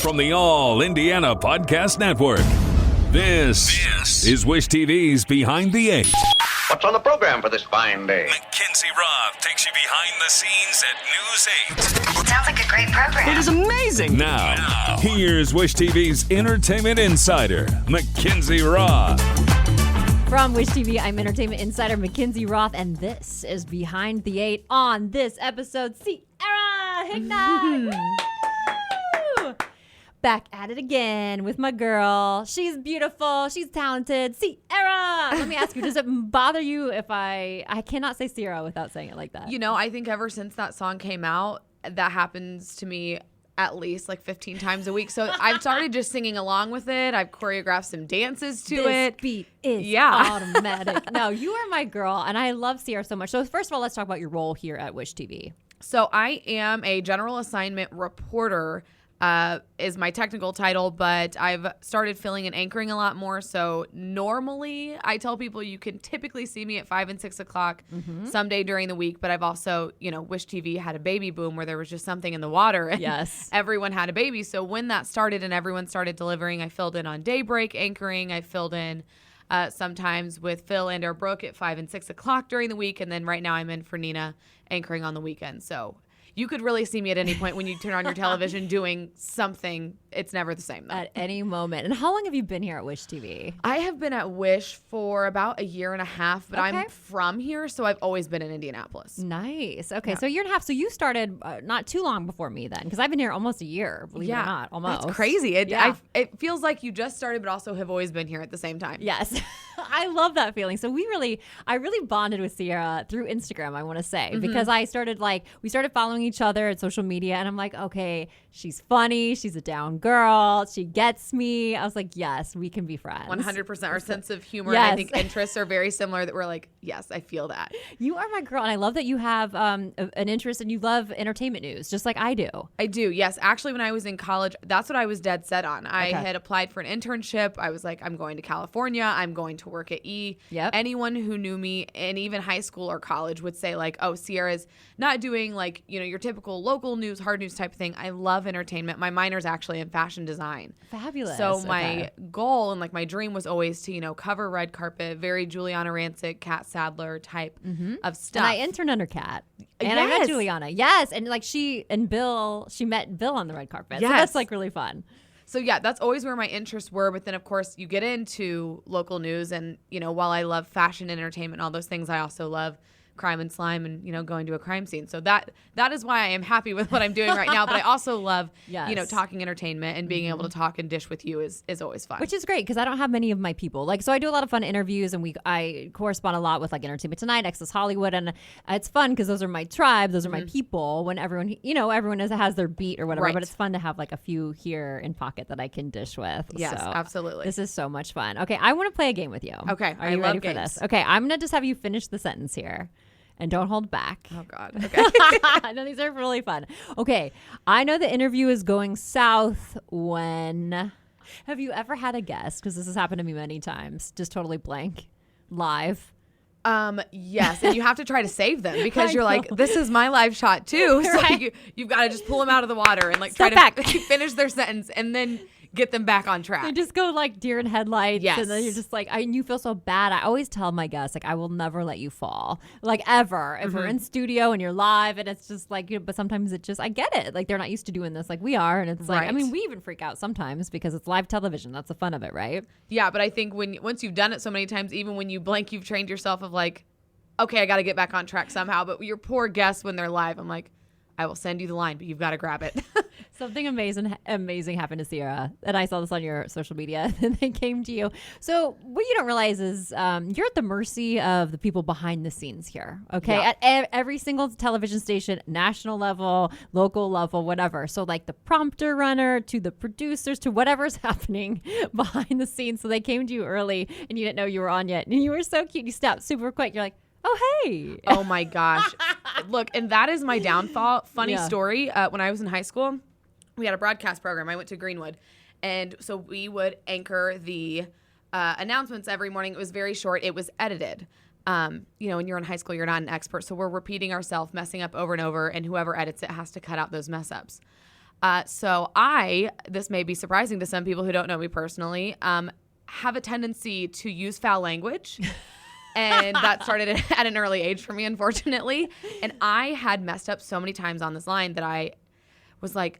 from the All Indiana Podcast Network. This is Wish TV's Behind the Eight. What's on the program for this fine day? McKinzie Roth takes you behind the scenes at News 8. Sounds like a great program. It is amazing. Now, here's Wish TV's entertainment insider, McKinzie Roth. From Wish TV, I'm entertainment insider McKinzie Roth, and this is Behind the Eight. On this episode, Sierra Hignite. Woo! Back at it again with my girl. She's beautiful. She's talented. Sierra. Let me ask you, does it bother you if I cannot say Sierra without saying it like that? You know, I think ever since that song came out, that happens to me at least like 15 times a week. So I've started just singing along with it. I've choreographed some dances to this it. Beat is Yeah. automatic. No, you are my girl, and I love Sierra so much. So first of all, let's talk about your role here at Wish TV. So I am a general assignment reporter, is my technical title, but I've started filling and anchoring a lot more. So normally I tell people you can typically see me at 5 and 6 o'clock someday during the week. But I've also, Wish TV had a baby boom where there was just something in the water. And Yes. everyone had a baby. So when that started and everyone started delivering, I filled in on daybreak anchoring. I filled in sometimes with Phil and or Brooke at 5 and 6 o'clock during the week. And then right now I'm in for Nina anchoring on the weekend. So you could really see me at any point when you turn on your television doing something. It's never the same, though. At any moment. And how long have you been here at Wish TV? I have been at Wish for about a year and a half, but Okay. I'm from here, so I've always been in Indianapolis. Nice. Okay, Yeah. so a year and a half. So you started not too long before me then, because I've been here almost a year, believe it or not. Almost. That's crazy. Yeah. It feels like you just started, but also have always been here at the same time. Yes. I love that feeling. So I really bonded with Sierra through Instagram, I want to say, because we started following each other at social media, and I'm like, okay, she's funny. She's a down girl. She gets me. I was like, yes, we can be friends. 100%. Our sense of humor Yes. and I think interests are very similar, that we're like, yes, I feel that. You are my girl, and I love that you have an interest and you love entertainment news, just like I do. I do, yes. Actually, when I was in college, that's what I was dead set on. I had applied for an internship. I was like, I'm going to California. I'm going to work at E. Yep. Anyone who knew me, and even high school or college, would say like, oh, Sierra's not doing like, your typical local news, hard news type of thing. I love entertainment. My minor's actually in fashion design. Fabulous. So my Okay. goal and like my dream was always to, cover red carpet, very Juliana Rancic, Kat Sadler type of stuff. And I interned under Kat. And I met Yes. Juliana. Yes. And like she met Bill on the red carpet. So Yes. that's like really fun. So yeah, that's always where my interests were. But then of course you get into local news, and while I love fashion, entertainment, all those things, I also love crime and slime and going to a crime scene. So that is why I am happy with what I'm doing right now. But I also love Yes. talking entertainment, and being able to talk and dish with you is always fun. Which is great because I don't have many of my people. So I do a lot of fun interviews, and I correspond a lot with like Entertainment Tonight, Access Hollywood, and it's fun because those are my tribe, those are my people. When everyone has their beat or whatever, Right. but it's fun to have like a few here in pocket that I can dish with. Yes, So absolutely. This is so much fun. Okay, I want to play a game with you. Okay, are I you love ready for games. this? Okay, I'm gonna just have you finish the sentence here. And don't hold back. Oh God. Okay. No, these are really fun. Okay. I know the interview is going south when. Have you ever had a guest? Because this has happened to me many times. Just totally blank. Live. Yes, and you have to try to save them because I you're like, know. this is my live shot too. So Right. you've got to just pull them out of the water and like Step try to back. finish their sentence and then get them back on track. They just go like deer in headlights. Yes. And then you're just like, you feel so bad. I always tell my guests, like, I will never let you fall. Like, ever. If we're in studio and you're live and it's just like, but sometimes I get it. Like, they're not used to doing this like we are. And it's like, I Right. mean, we even freak out sometimes because it's live television. That's the fun of it, right? Yeah, but I think once you've done it so many times, even when you blink, you've trained yourself of like, okay, I got to get back on track somehow. But your poor guests, when they're live, I'm like, I will send you the line, but you've got to grab it. Something amazing happened to Sierra, and I saw this on your social media, and they came to you. So what you don't realize is you're at the mercy of the people behind the scenes here, okay? Yeah. At every single television station, national level, local level, whatever. So like the prompter runner to the producers to whatever's happening behind the scenes. So they came to you early, and you didn't know you were on yet. And you were so cute. You stopped super quick. You're like, oh, hey. Oh my gosh. Look, and that is my downfall. Funny Yeah. story. When I was in high school, we had a broadcast program. I went to Greenwood. And so we would anchor the announcements every morning. It was very short. It was edited. When you're in high school, you're not an expert. So we're repeating ourselves, messing up over and over. And whoever edits it has to cut out those mess ups. So this may be surprising to some people who don't know me personally, have a tendency to use foul language. And that started at an early age for me, unfortunately. And I had messed up so many times on this line that I was like,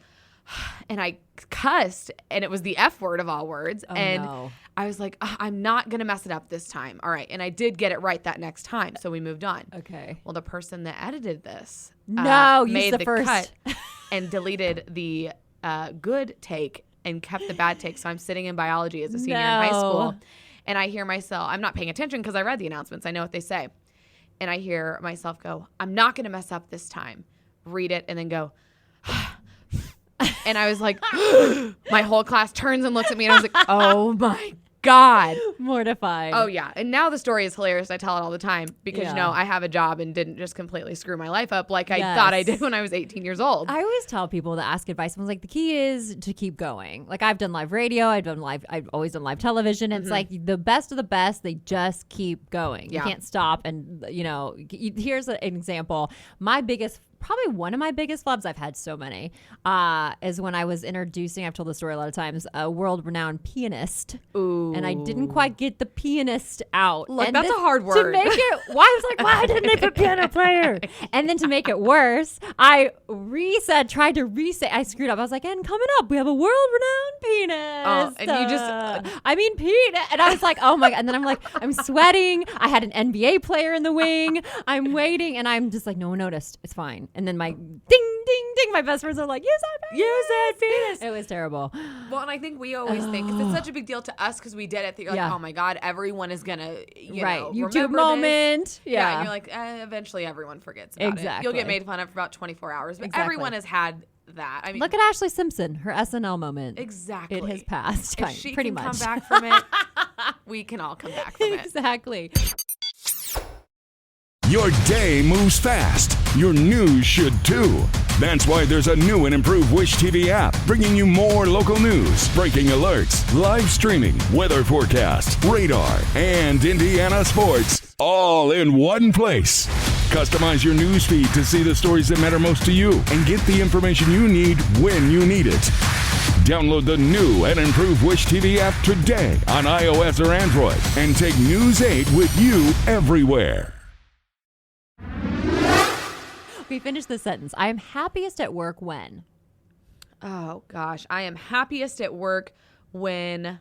and I cussed, and it was the F word of all words. Oh, and no. I was like, I'm not going to mess it up this time. All right. And I did get it right that next time. So we moved on. Okay. Well, the person that edited this use made the the first. cut and deleted the good take and kept the bad take. So I'm sitting in biology as a senior in high school. And I hear myself, I'm not paying attention because I read the announcements. I know what they say. And I hear myself go, I'm not going to mess up this time. Read it and then go, and I was like, my whole class turns and looks at me and I was like, oh my God. Mortified. Oh, yeah. And now the story is hilarious. I tell it all the time because, I have a job and didn't just completely screw my life up like I thought I did when I was 18 years old. I always tell people to ask advice. I was like, the key is to keep going. Like I've done live radio. I've always done live television. It's like the best of the best. They just keep going. Yeah. You can't stop. And, here's an example. Probably one of my biggest flubs, I've had so many, is when I was introducing, I've told the story a lot of times, a world-renowned pianist. Ooh. And I didn't quite get the pianist out. Look, and that's a hard To word. make it, I was like, why didn't they put piano player? And then to make it worse, I tried to reset. I screwed up. I was like, and coming up, we have a world-renowned pianist. Oh, and you just... pianist. And I was like, oh my God. And then I'm like, I'm sweating. I had an NBA player in the wing. I'm waiting. And I'm just like, no one noticed. It's fine. And then my ding, ding, ding, my best friends are like, use that penis. It was terrible. Well, and I think we always think, because it's such a big deal to us because we did it, that you're like, oh my God, everyone is going to, YouTube remember moment. This. Yeah. And you're like, eventually everyone forgets about it. You'll get made fun of for about 24 hours, but everyone has had that. I mean, look at Ashley Simpson, her SNL moment. Exactly. It has passed. If she pretty can much. come back from it, we can all come back from it. Exactly. Your day moves fast. Your news should too. That's why there's a new and improved Wish TV app bringing you more local news, breaking alerts, live streaming, weather forecasts, radar, and Indiana sports all in one place. Customize your news feed to see the stories that matter most to you and get the information you need when you need it. Download the new and improved Wish TV app today on iOS or Android and take News 8 with you everywhere. We finished the sentence. I am happiest at work when. Oh, gosh. I am happiest at work when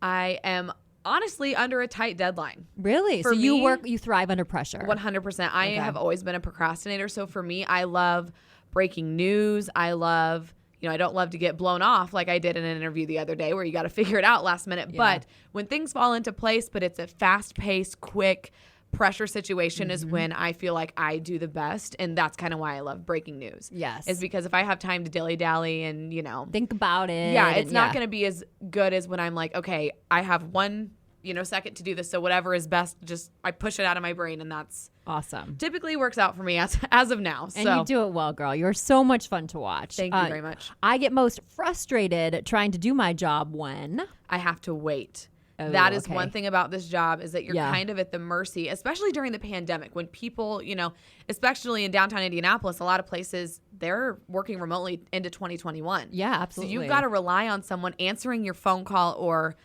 I am honestly under a tight deadline. Really? For so you thrive under pressure. 100%. I have always been a procrastinator. So for me, I love breaking news. I love, I don't love to get blown off like I did in an interview the other day where you got to figure it out last minute. Yeah. But when things fall into place, but it's a fast-paced, quick pressure situation is when I feel like I do the best. And that's kind of why I love breaking news. Yes. Is because if I have time to dilly-dally and, think about it. Yeah, it's not going to be as good as when I'm like, okay, I have one, second to do this. So whatever is best, just I push it out of my brain, and that's awesome. Typically works out for me as of now. And you do it well, girl. You're so much fun to watch. Thank you very much. I get most frustrated trying to do my job when I have to wait. Oh, that is one thing about this job is that you're Yeah. kind of at the mercy, especially during the pandemic, when people, especially in downtown Indianapolis, a lot of places, they're working remotely into 2021. Yeah, absolutely. So you've got to rely on someone answering your phone call or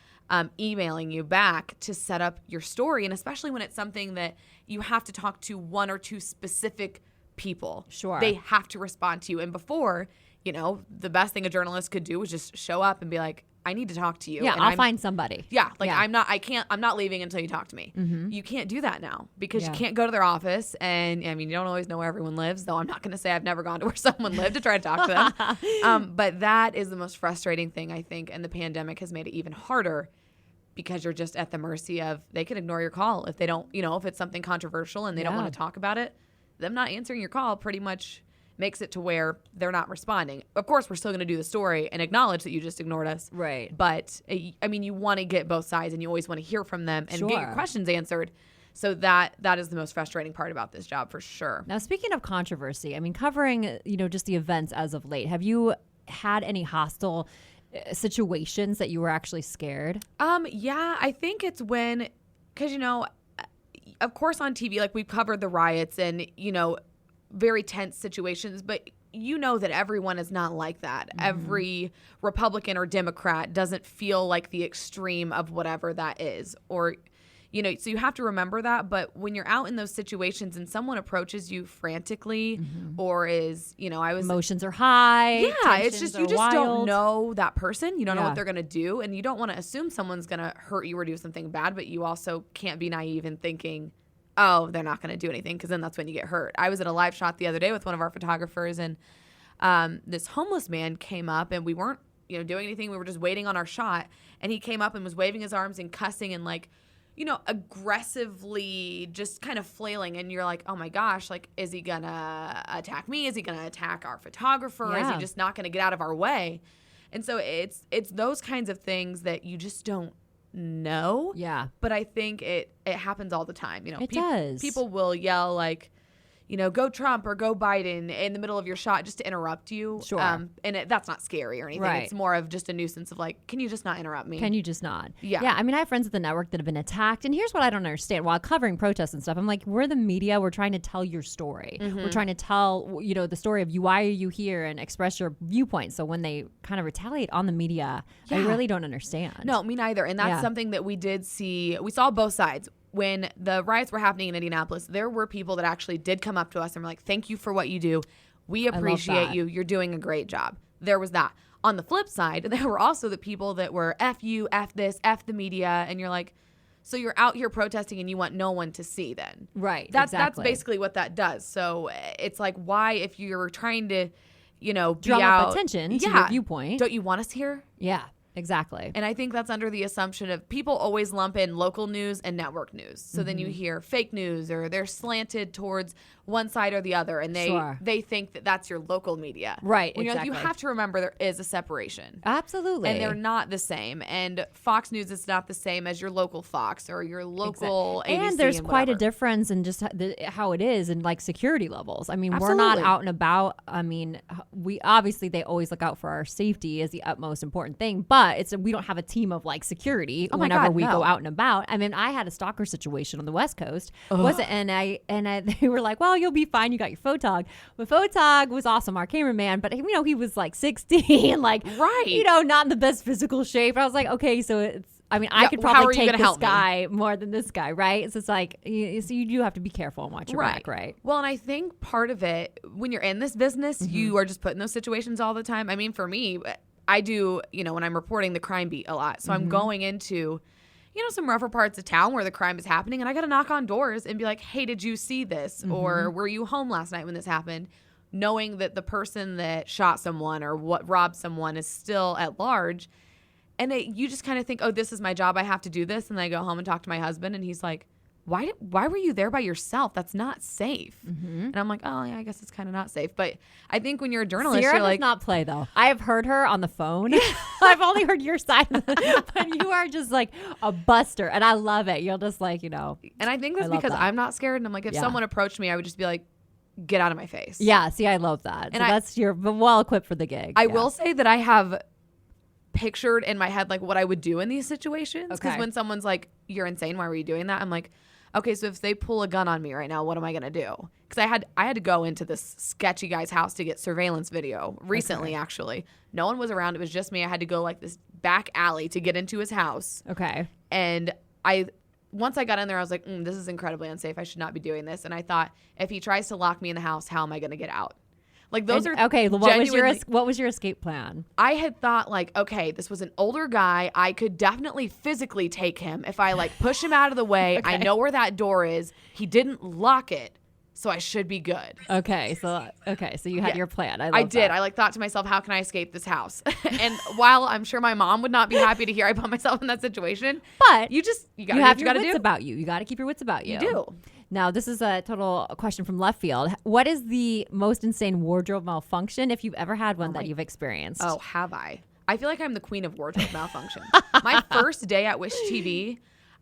emailing you back to set up your story. And especially when it's something that you have to talk to one or two specific people. Sure. They have to respond to you. And before, the best thing a journalist could do was just show up and be like, I need to talk to you. Yeah, and I'll find somebody. Yeah, like Yeah. I'm not leaving until you talk to me. Mm-hmm. You can't do that now because Yeah. you can't go to their office. And I mean, you don't always know where everyone lives, though I'm not going to say I've never gone to where someone lived to try to talk to them. But that is the most frustrating thing, I think. And the pandemic has made it even harder because you're just at the mercy of, they can ignore your call if they don't, if it's something controversial and they don't Yeah. want to talk about it. Them not answering your call pretty much makes it to where they're not responding. Of course, we're still going to do the story and acknowledge that you just ignored us. Right. But, I mean, you want to get both sides and you always want to hear from them and get your Sure. questions answered. So that is the most frustrating part about this job for sure. Now, speaking of controversy, I mean, covering, just the events as of late, have you had any hostile situations that you were actually scared? Yeah, I think it's when, because, of course on TV, like we've covered the riots and, very tense situations, but you know that everyone is not like that. Every Republican or Democrat doesn't feel like the extreme of whatever that is, or so you have to remember that. But when you're out in those situations and someone approaches you frantically or is, emotions are high. Yeah, it's just, you just wild. don't know that person. You don't know what they're going to do. And you don't want to assume someone's going to hurt you or do something bad, but you also can't be naive in thinking, oh, they're not going to do anything, because then that's when you get hurt. I was at a live shot the other day with one of our photographers, and this homeless man came up, and we weren't, doing anything. We were just waiting on our shot, and he came up and was waving his arms and cussing and aggressively just kind of flailing. And you're like, oh my gosh, is he gonna attack me? Is he gonna attack our photographer? Is he just not gonna get out of our way? And so it's those kinds of things that you just don't know. Yeah. But I think it happens all the time. It does. People will yell go Trump or go Biden in the middle of your shot just to interrupt you. Sure. And that's not scary or anything. Right. It's more of just a nuisance of can you just not interrupt me? Can you just not? Yeah. Yeah. I mean, I have friends at the network that have been attacked. And here's what I don't understand. While covering protests and stuff, I'm like, we're the media. We're trying to tell your story. We're trying to tell, the story of you. Why are you here? And express your viewpoint. So when they kind of retaliate on the media, I really don't understand. No, me neither. And that's something that we did see. We saw both sides. When the riots were happening in Indianapolis, there were people that actually did come up to us and were like, thank you for what you do. We appreciate you. You're doing a great job. There was that. On the flip side, there were also the people that were F you, F this, F the media. And you're like, so you're out here protesting and you want no one to see then. Right. That's exactly. basically what that does. So it's like, why, if you're trying to, drum up attention to your viewpoint. Don't you want us here? Yeah. Exactly. And I think that's under the assumption of people always lump in local news and network news. So then you hear fake news, or they're slanted towards one side or the other, and they think that that's your local media. Right, when exactly. You have to remember there is a separation. Absolutely. And they're not the same. And Fox News is not the same as your local Fox or your local ABC. And there's quite a whatever. difference in just how it is in security levels. I mean, Absolutely. we're not out and about. I mean, they always look out for our safety as the utmost important thing, but we don't have a team of security whenever we go out and about. I mean, I had a stalker situation on the West Coast. They were like, well, you'll be fine. You got your photog. But photog was awesome, our cameraman, but he was 60 and not in the best physical shape. I was like, okay, so I could probably take this guy more than this guy, right? So it's so you do have to be careful and watch your back, right? Well, and I think part of it, when you're in this business, you are just put in those situations all the time. I mean, for me, I do, when I'm reporting the crime beat a lot. So I'm going into, some rougher parts of town where the crime is happening, and I got to knock on doors and be like, hey, did you see this? Or were you home last night when this happened? Knowing that the person that shot someone or robbed someone is still at large. And you just kind of think, oh, this is my job. I have to do this. And then I go home and talk to my husband, and he's like, why were you there by yourself? That's not safe. And I'm like, oh, yeah, I guess it's kind of not safe. But I think when you're a journalist, Sierra you're does not play, though. I have heard her on the phone. I've only heard your side of it. But you are just a buster. And I love it. You'll just And I think that's because I'm not scared. And I'm like, if someone approached me, I would just be like, get out of my face. Yeah, see, I love that. And so you're well equipped for the gig. I will say that I have pictured in my head what I would do in these situations. Because when someone's like, you're insane, why were you doing that? I'm like, okay, so if they pull a gun on me right now, what am I going to do? Because I had to go into this sketchy guy's house to get surveillance video recently, actually. No one was around. It was just me. I had to go this back alley to get into his house. Okay. And once I got in there, I was like, this is incredibly unsafe. I should not be doing this. And I thought, if he tries to lock me in the house, how am I going to get out? Those are okay. What was your escape plan? I had thought okay, this was an older guy. I could definitely physically take him if I push him out of the way. Okay. I know where that door is. He didn't lock it, so I should be good. Okay, so you had your plan. I did. I thought to myself, how can I escape this house? And while I'm sure my mom would not be happy to hear I put myself in that situation, but you got to do have what you got to wits do. About you. You got to keep your wits about you. You do. Now, this is a total question from left field. What is the most insane wardrobe malfunction, if you've ever had one, that you've experienced? Oh, have I? I feel like I'm the queen of wardrobe malfunction. My first day at Wish TV,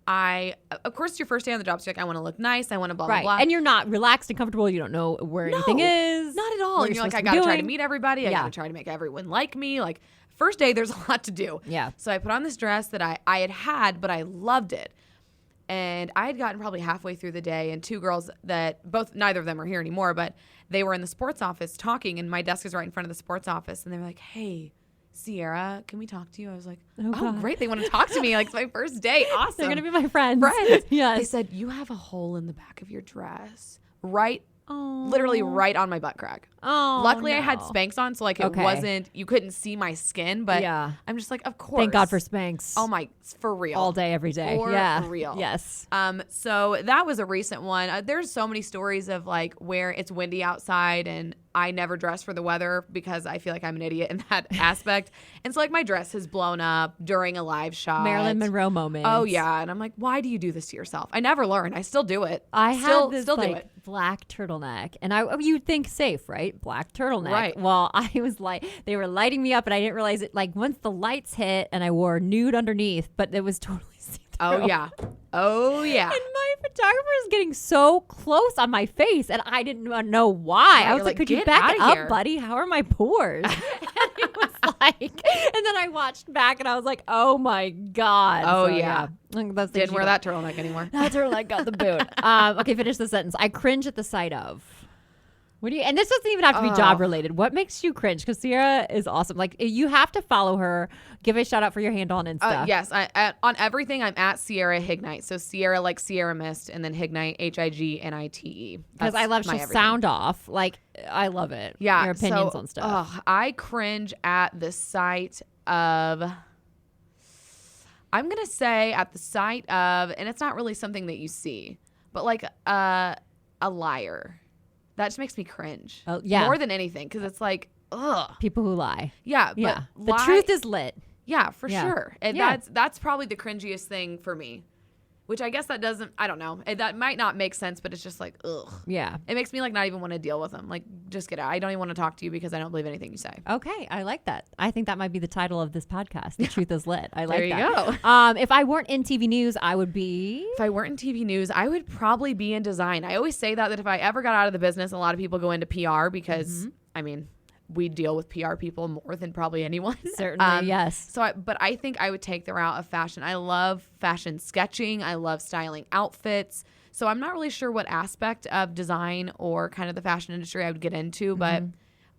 of course, your first day on the job, so you're I want to look nice. I want to blah, blah, blah. And you're not relaxed and comfortable. You don't know where anything is. Not at all. And you're I got to try to meet everybody. I got to try to make everyone like me. First day, there's a lot to do. Yeah. So I put on this dress that I had, but I loved it. And I had gotten probably halfway through the day, and two girls that neither of them are here anymore, but they were in the sports office talking, and my desk is right in front of the sports office. And they were like, hey, Sierra, can we talk to you? I was like, oh great. They want to talk to me. Like, it's my first day. Awesome. They're going to be my friends. Yes. They said, you have a hole in the back of your dress. Literally right on my butt crack. Luckily, I had Spanx on, so like it wasn't, you couldn't see my skin, but I'm just like, of course. Thank God for Spanx. Oh my, for real. All day, every day. For real. Yes. So that was a recent one. There's so many stories of like where it's windy outside and I never dress for the weather because I feel like I'm an idiot in that aspect. And so like my dress has blown up during a live shot. Marilyn Monroe moment. Oh yeah. And I'm like, why do you do this to yourself? I never learned. I still do it. I still had this do like it. black turtleneck, and you'd think safe, right? Black turtleneck. Right. Well, I was like, they were lighting me up, and I didn't realize it. Like once the lights hit, and I wore nude underneath, but it was totally see-through. Oh yeah. Oh yeah. And my photographer is getting so close on my face, and I didn't know why. I was like, could you back it up, buddy? How are my pores? And it was like, and then I watched back, and I was like, oh my God. Oh so, yeah. Didn't wear that turtleneck anymore. That turtleneck got the boot. Okay, finish the sentence. I cringe at the sight of. What do you? And this doesn't even have to be job related. What makes you cringe? Because Sierra is awesome. Like you have to follow her. Give a shout out for your handle on Insta. Yes, on everything I'm at Sierra Hignite. So Sierra like Sierra Mist, and then Hignite Hignite. Because I love she'll sound off. Like I love it. Yeah, your opinions on stuff. I cringe at the sight of. I'm gonna say at the sight of, and it's not really something that you see, but like a liar. That just makes me cringe. Oh, yeah. More than anything, because it's like, ugh. People who lie. Yeah, but yeah. The truth is lit. Yeah, for sure. And that's probably the cringiest thing for me. Which I guess that doesn't, I don't know. That might not make sense, but it's just like, ugh. Yeah. It makes me like not even want to deal with them. Like, just get out. I don't even want to talk to you because I don't believe anything you say. Okay. I like that. I think that might be the title of this podcast. The truth is lit. I like that. There you go. If I weren't in TV news, I would be. If I weren't in TV news, I would probably be in design. I always say that if I ever got out of the business, a lot of people go into PR because, I mean, we deal with PR people more than probably anyone. Certainly, yes. But I think I would take the route of fashion. I love fashion sketching. I love styling outfits. So I'm not really sure what aspect of design or kind of the fashion industry I would get into, but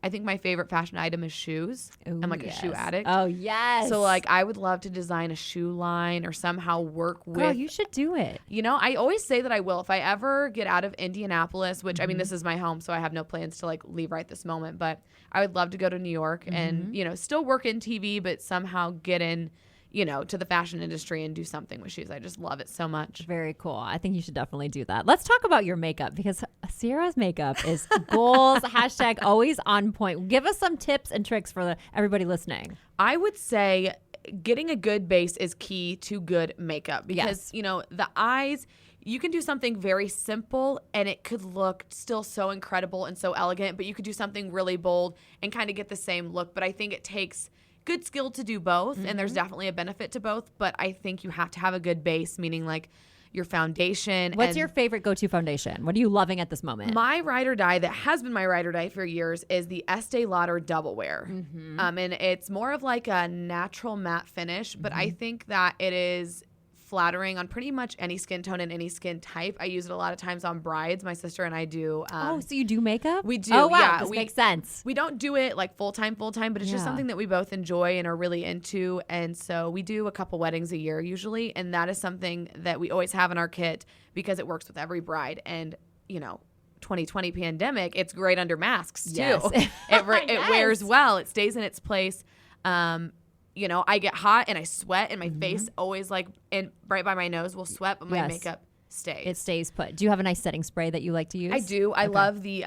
I think my favorite fashion item is shoes. Ooh, I'm like a shoe addict. Oh, yes. So like I would love to design a shoe line or somehow work with. Girl, you should do it. You know, I always say that I will. If I ever get out of Indianapolis, which I mean, this is my home, so I have no plans to like leave right this moment, but I would love to go to New York and, you know, still work in TV, but somehow get in, you know, to the fashion industry and do something with shoes. I just love it so much. Very cool. I think you should definitely do that. Let's talk about your makeup because Sierra's makeup is goals, hashtag always on point. Give us some tips and tricks for everybody listening. I would say getting a good base is key to good makeup because, you know, the eyes, you can do something very simple and it could look still so incredible and so elegant, but you could do something really bold and kind of get the same look. But I think it takes good skill to do both, and there's definitely a benefit to both, but I think you have to have a good base, meaning like your foundation. What's your favorite go-to foundation? What are you loving at this moment? My ride or die that has been my ride or die for years is the Estee Lauder Double Wear. And it's more of like a natural matte finish, but I think that it is flattering on pretty much any skin tone and any skin type. I use it a lot of times on brides. My sister and I do. So you do makeup? We do. Oh, wow. Yeah, This makes sense. We don't do it like full-time, but it's just something that we both enjoy and are really into. And so we do a couple weddings a year usually. And that is something that we always have in our kit because it works with every bride. And, you know, 2020 pandemic, it's great under masks too. Yes. It wears well. It stays in its place. You know, I get hot and I sweat and my face always like right by my nose will sweat, but my makeup stays. It stays put. Do you have a nice setting spray that you like to use? I do. I love the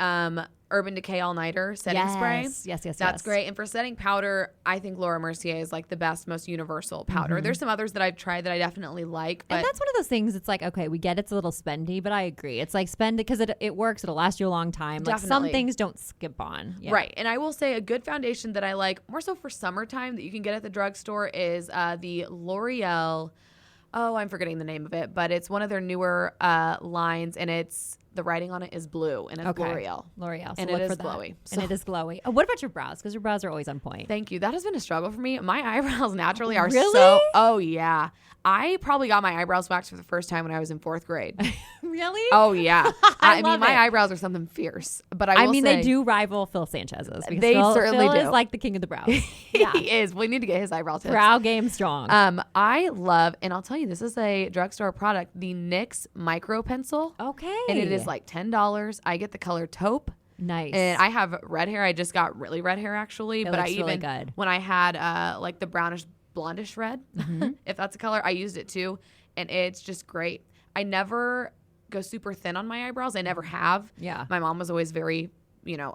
Urban Decay All Nighter setting spray. Yes. That's great. And for setting powder, I think Laura Mercier is like the best, most universal powder. There's some others that I've tried that I definitely like. But and that's one of those things, it's like, okay, we get it's a little spendy, but I agree. It's like spend it because it works. It'll last you a long time. Like some things don't skip on. Yeah. Right. And I will say a good foundation that I like more so for summertime that you can get at the drugstore is the L'Oreal. Oh, I'm forgetting the name of it, but it's one of their newer lines, and it's the writing on it is blue, and it's L'Oreal. L'Oreal. So And look it for is that. glowy. And it is glowy. Oh, what about your brows? Because your brows are always on point. Thank you. That has been a struggle for me. My eyebrows naturally are Really? so. Oh yeah. I probably got my eyebrows waxed for the first time when I was in 4th grade. Really? Oh yeah. I mean, love my it. eyebrows are something fierce. But I will mean, say, they do rival Phil Sanchez's. Because They Phil certainly is do. like the king of the brows. Yeah. He is. We need to get his eyebrow tips. Brow game strong. I love, and I'll tell you, this is a drugstore product, the NYX Micro Pencil. Okay. And it is like $10. I get the color taupe. Nice. And I have red hair. I just got really red hair actually. But I looks even really good. when I had like the brownish blondish red, if that's a color, I used it too. And it's just great. I never go super thin on my eyebrows. I never have. Yeah. My mom was always very,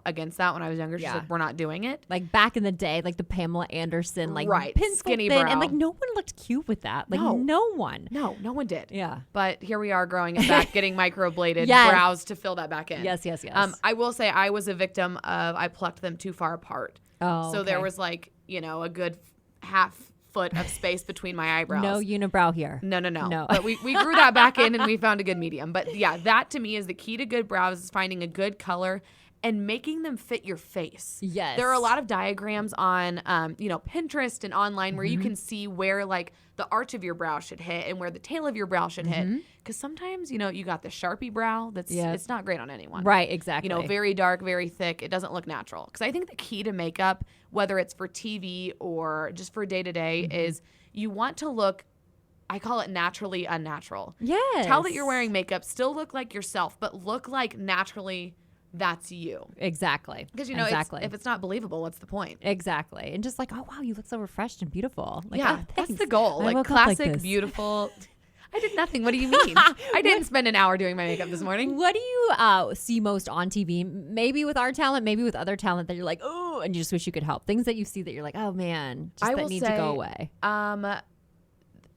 against that when I was younger. She's Yeah. like, we're not doing it. Like back in the day, like the Pamela Anderson, like Right. pencil Skinny thin, brow. and like no one looked cute with that. Like No. no one. No one did. Yeah. But here we are growing it back, getting microbladed Yes. brows to fill that back in. Yes. I will say I was a victim of I plucked them too far apart. Oh, So there okay. was like, a good half foot of space between my eyebrows. No unibrow here. No. No. But we grew that back in and we found a good medium. But yeah, that to me is the key to good brows is finding a good color and making them fit your face. Yes. There are a lot of diagrams on, Pinterest and online where you can see where like the arch of your brow should hit and where the tail of your brow should hit. Because sometimes, you got the Sharpie brow that's it's not great on anyone. Right. Exactly. Very dark, very thick. It doesn't look natural. Because I think the key to makeup, whether it's for TV or just for day to day, is you want to look, I call it naturally unnatural. Yes. Tell that you're wearing makeup, still look like yourself, but look like naturally that's you. Exactly. Because, exactly. if it's not believable, what's the point? Exactly. And just like, oh, wow, you look so refreshed and beautiful. Like, Yeah, oh, that's thanks. the goal. I Like woke up like classic, this. beautiful. I did nothing. What do you mean? I didn't spend an hour doing my makeup this morning. What do you see most on TV? Maybe with our talent, maybe with other talent that you're like, oh, and you just wish you could help. Things that you see that you're like, oh man, just I that will need to say, go away.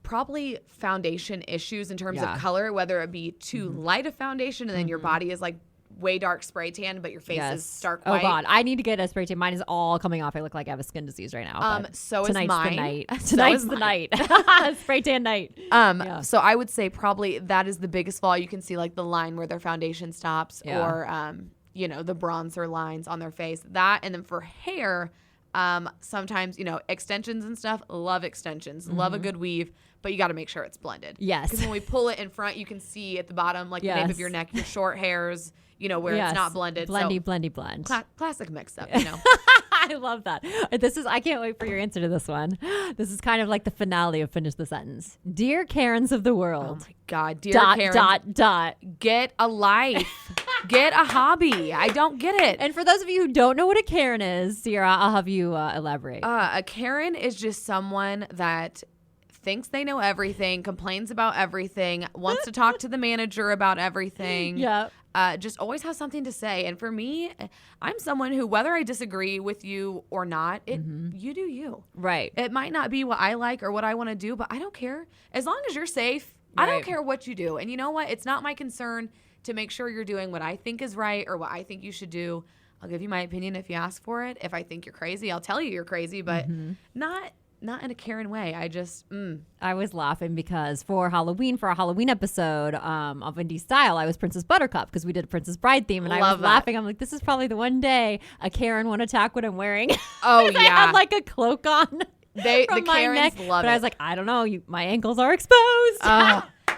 Probably foundation issues in terms Yeah. of color, whether it be too light a foundation and then your body is like way dark spray tan, but your face is stark white. Oh God, I need to get a spray tan. Mine is all coming off. I look like I have a skin disease right now. but So is tonight's mine. the night. So Tonight's is the mine. night. Spray tan night. Yeah. So I would say probably that is the biggest flaw. You can see like the line where their foundation stops Yeah. or, the bronzer lines on their face. That, and then for hair, sometimes, extensions and stuff, love extensions, love a good weave, but you got to make sure it's blended. Yes. Because when we pull it in front, you can see at the bottom, like the nape Yes. of your neck, your short hairs, where it's not blended. Blendy blend. Classic mix up, I love that. I can't wait for your answer to this one. This is kind of like the finale of Finish the Sentence. Dear Karens of the Oh world. my God, dear Dot, Karen, dot. get a life. Get a hobby. I don't get it. And for those of you who don't know what a Karen is, Sierra, I'll have you elaborate. A Karen is just someone that thinks they know everything, complains about everything, wants to talk to the manager about everything. Yep. Just always has something to say. And for me, I'm someone who, whether I disagree with you or not, you do you. Right. It might not be what I like or what I want to do, but I don't care. As long as you're safe, I don't Right. care what you do. And you know what? It's not my concern to make sure you're doing what I think is right or what I think you should do. I'll give you my opinion if you ask for it. If I think you're crazy, I'll tell you you're crazy, but not in a Karen way. I just, I was laughing because for our Halloween episode of Indie Style, I was Princess Buttercup because we did a Princess Bride theme, and I Love was that. laughing. I'm like, this is probably the one day a Karen won't attack what I'm wearing. Oh, 'Cause I yeah. had like a cloak on. the from my Karens neck, love but it. I was like, I don't know, my ankles are exposed.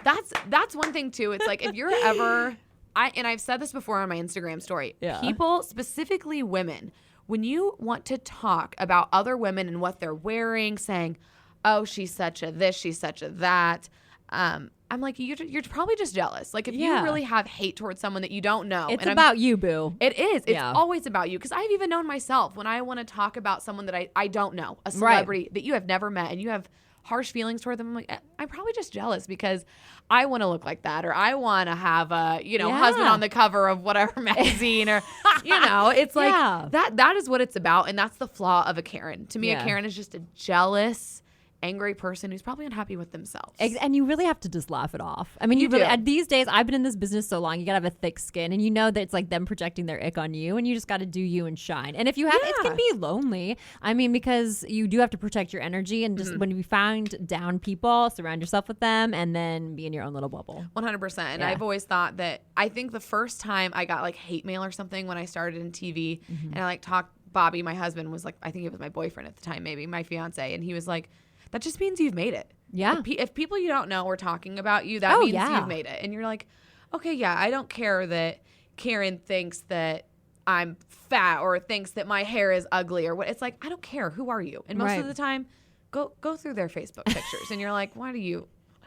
That's one thing too. It's like if you're ever, I've said this before on my Instagram story. Yeah. People, specifically women, when you want to talk about other women and what they're wearing, saying, "Oh, she's such a this, she's such a that," I'm like, you're probably just jealous. Like if you Yeah. really have hate towards someone that you don't know, It's and about you, boo. It is. It's Yeah. always about you. Because I've even known myself when I want to talk about someone that I don't know, a celebrity that you have never met, and you have harsh feelings toward them. I'm like, I'm probably just jealous because I want to look like that, or I want to have a, husband on the cover of whatever magazine, or, it's like Yeah. that is what it's about. And that's the flaw of a Karen. To me, Yeah. a Karen is just a jealous, angry person who's probably unhappy with themselves. And you really have to just laugh it off. I mean, You do. These days, I've been in this business so long, you gotta have a thick skin, and you know that it's like them projecting their ick on you, and you just gotta do you and shine. And if you have, it can be lonely. I mean, because you do have to protect your energy, and just when you find down people, surround yourself with them, and then be in your own little bubble. 100%. And I've always thought that, I think the first time I got like hate mail or something when I started in TV, and I like talked, Bobby, my husband, was like, I think it was my boyfriend at the time, maybe my fiance, and he was like, that just means you've made it. Yeah. If people you don't know are talking about you, that means you've made it. And you're like, okay, yeah, I don't care that Karen thinks that I'm fat or thinks that my hair is ugly or what. It's like, I don't care. Who are you? And most of the time, go through their Facebook pictures, and you're like,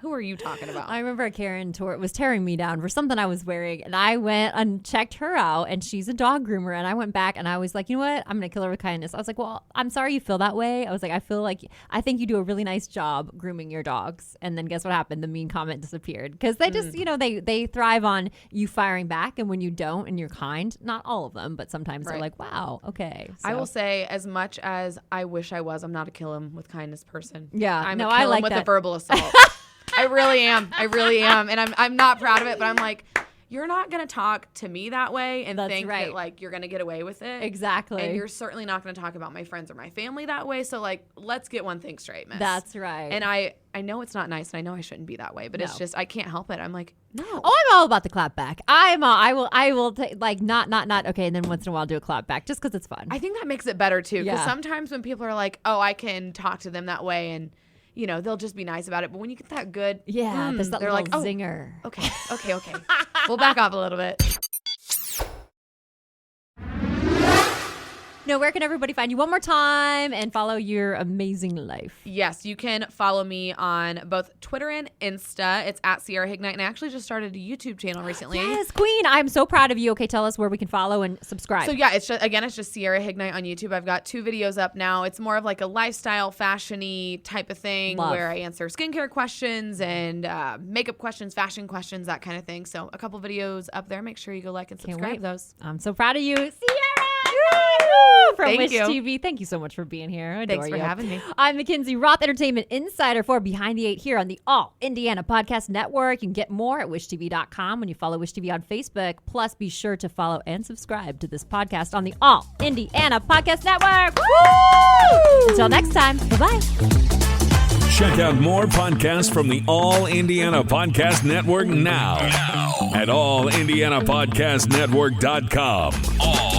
who are you talking about? I remember Karen was tearing me down for something I was wearing, and I went and checked her out, and she's a dog groomer, and I went back and I was like, you know what? I'm going to kill her with kindness. I was like, well, I'm sorry you feel that way. I was like, I think you do a really nice job grooming your dogs. And then guess what happened? The mean comment disappeared, because they just, they thrive on you firing back, and when you don't and you're kind, not all of them, but sometimes they're like, wow, okay. So. I will say, as much as I wish I was, I'm not a kill him with kindness person. Yeah, I'm no, a kill I him like with that. a verbal assault. I really am. And I'm not proud of it, but I'm like, you're not going to talk to me that way and think that like you're going to get away with it. Exactly. And you're certainly not going to talk about my friends or my family that way. So like, let's get one thing straight, miss. That's right. And I know it's not nice, and I know I shouldn't be that way, but it's just, I can't help it. I'm like, no. Oh, I'm all about the clap back. I will take like not okay, and then once in a while do a clap back just because it's fun. I think that makes it better too, because Yeah. sometimes when people are like, oh, I can talk to them that way, and they'll just be nice about it. But when you get that good, there's that they're little like, oh, zinger. Okay. We'll back off a little bit. No, where can everybody find you one more time and follow your amazing life? Yes, you can follow me on both Twitter and Insta. It's at Sierra Hignite, and I actually just started a YouTube channel recently. Yes, Queen. I'm so proud of you. Okay, tell us where we can follow and subscribe. So yeah, it's just Sierra Hignite on YouTube. I've got 2 videos up now. It's more of like a lifestyle, fashion-y type of thing where I answer skincare questions and makeup questions, fashion questions, that kind of thing. So a couple videos up there. Make sure you go like and subscribe those. I'm so proud of you, Sierra. From Thank Wish you. TV. Thank you so much for being here. I adore Thanks for you. having me. I'm McKinzie Roth, Entertainment Insider for Behind the 8 here on the All Indiana Podcast Network. You can get more at wishtv.com when you follow Wish TV on Facebook. Plus, be sure to follow and subscribe to this podcast on the All Indiana Podcast Network. Woo! Until next time, bye-bye. Check out more podcasts from the All Indiana Podcast Network now at allindianapodcastnetwork.com. All